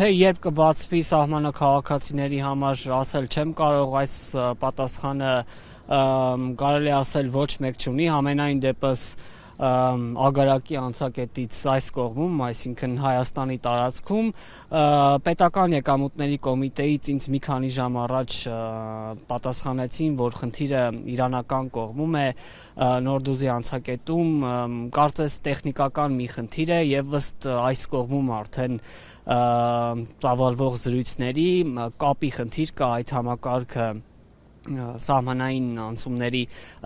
Թե երբ կբացվի սահմանը քաղաքացիների համար, ասել չեմ կարող, այս պատասխանը կարելի ասել ոչ մեկ չունի, համենայն դեպս ագարակի անցակետից այս կողմում, այսինքն Հայաստանի տարածքում, պետական եկամուտների կոմիտեից ինձ մի քանի ժամ առաջ պատասխանեցին, որ խնդիրը իրանական կողմում է, Նորդուզի անցակետում, կարծես տեխնիկական մի խնդիր է եւ ըստ այս կողմում արդեն ծավալվող զրույցների կապի խնդիր կա, այդ համակարգը սահմանային անցումների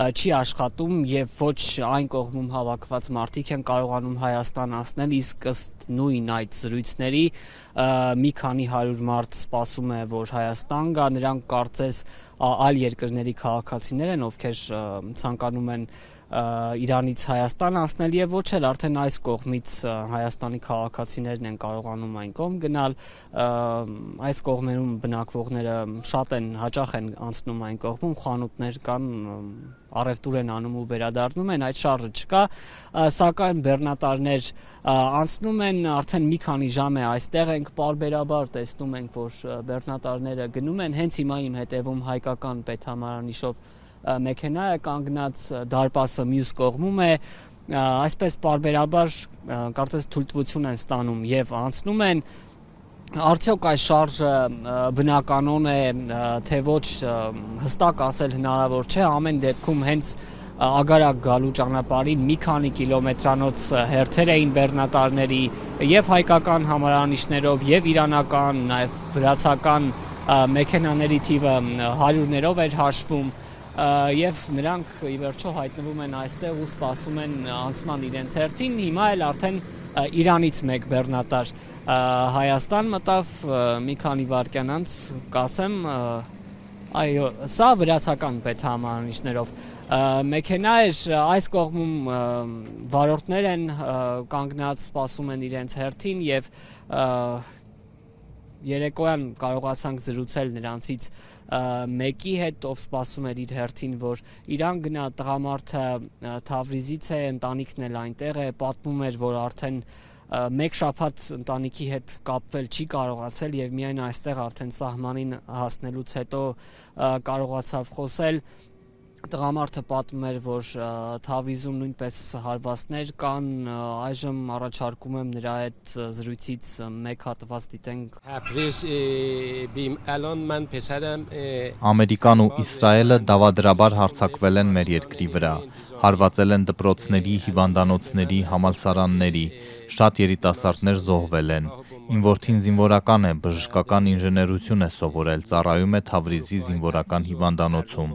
չի աշխատում եւ ոչ այն կողմում հավաքված մարդիկ են կարողանում Հայաստան հասնել, իսկ ըստ նույն այդ զրույցների մի քանի 100 մարդ սպասում է, որ Հայաստան գա, նրանք կարծես այլ երկրների քաղաքացիներ են, ովքեր ցանկանում են Իրանից Հայաստան հասնել եւ ոչ էլ արդեն այս կողմից Հայաստանի քաղաքացիներն են կարողանում այն կողմ գնալ, այս կողմերում բնակվողները շատ են հաճախ են անցնում այն կողմում, խանութներ կան, առևտուր են անում ու վերադառնում են, այդ շարժը չկա, սակայն բեռնատարներ անցնում են, արդեն մի քանի ժամ է այստեղ ենք, պարբերաբար տեսնում ենք, որ բեռնատարները գնում են, հենց հիմա իմ հետևում հայկական պետհամարանիշով մեքենա է կանգնած, դարպասը մյուս կողմում է, այսպես պարբերաբար կարծես թույլտվություն են ստանում եւ անցնում են, արդյոք այս շարժը բնականon է, թե ոչ հստակ ասել հնարավոր չէ, ամեն դեպքում հենց ագարակ գալու ճանապարհին մի քանի կիլոմետրանոց հերթեր էին բեռնատարների եւ հայկական համարանիշներով եւ իրանական, նաեւ վրացական մեքենաների թիվը հարյուրներով էր հաշվում եւ նրանք ի վերջո հայտնվում են այստեղ ու սպասում են անցման իրենց հերթին, հիմա էլ արդեն Իրանից մեկ բեռնատար Հայաստան մտավ մի քանի վայրկյան անց, կասեմ, այո, սա վրացական պետհամարանիշներով մեքենա էր, այս կողմում վարորդներ են կանգնած, սպասում են իրենց հերթին եւ երեկոյան կարողացանք զրուցել նրանցից մեկի հետ, ով սպասում էր իր հերթին, որ Իրան գնա, տղամարդը Թավրիզից է, ընտանիքն էլ այնտեղ է, պատմում էր, որ արդեն մեկ շաբաթ ընտանիքի հետ կապվել չի կարողացել եւ միայն այստեղ արդեն սահմանին հասնելուց հետո կարողացավ խոսել։ Տղամարդը պատմում էր, որ Թավրիզում նույնպես հարվածներ կան, այժմ առաջարկում եմ նրա այդ զրույցից մեկ հատված դիտենք։ Ամերիկան ու Իսրայելը դավադրաբար հարձակվել են մեր երկրի վրա, հարվածել են դպրոցների, հիվանդանոցների, համալսարանների, շատ երիտասարդներ զոհվել են։ Իմ որդին զինվորական է, բժշկական ինժեներություն է սովորել, ծառայում է Թավրիզի զինվորական հիվանդանոցում։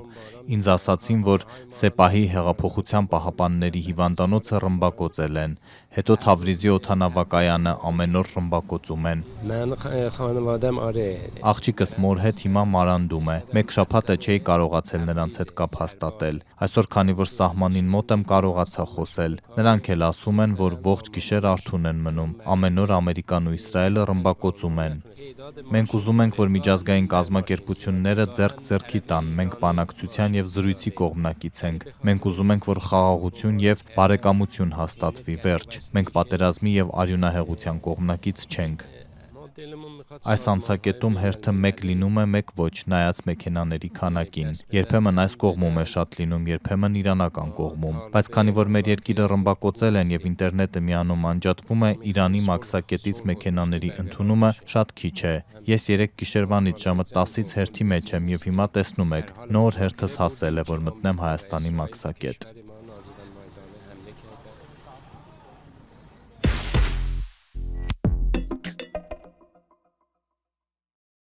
Ինձ ասացին, որ Սեպահի հեղափոխության պահապանների հիվանդանոցը ռմբակոծել են, հետո Թավրիզի օդանավակայանը ամեն օր ռմբակոծում են։ Աղջիկս մոր հետ հիմա մարանդում է, մեկ շաբաթ է չէի կարողացել նրանց հետ կապ հաստատել։ Այսօր քանի որ սահմանին մոտ եմ կարողացա խոսել։ Նրանք էլ ասում են, որ ողջ գիշեր արթուն են մնում, ամեն օր Ամերիկան ու Իսրայելը ռմբակոծում են։ Մենք ուզում ենք, որ միջազգային կազմակերպությունները ձեռք-ձեռքի տան, մենք բանակցության եւ զրույցի կողմնակից ենք։ Մենք ուզում ենք, որ խաղաղություն եւ բարեկամություն հաստատվի, վերջ։ Մենք պատերազմի եւ արյունահեղության կողմնակից չենք։ Այս անցակետում հերթը մեկ լինում է, մեկ ոչ, նայած մեքենաների քանակին։ Երբեմն այս կողմում է շատ լինում, երբեմն իրանական կողմում։ Բայց քանի որ մեր երկիրը ռմբակոծել են եւ ինտերնետը միանում անջատվում է, Իրանի մաքսակետից մեքենաների ընդունումը շատ քիչ է։ Ես 3 գիշերվանից ժամը 10-ից հերթի մեջ եմ եւ հիմա տեսնում եք, նոր հերթս հասել է, որ մտնեմ Հայաստանի մաքսակետ։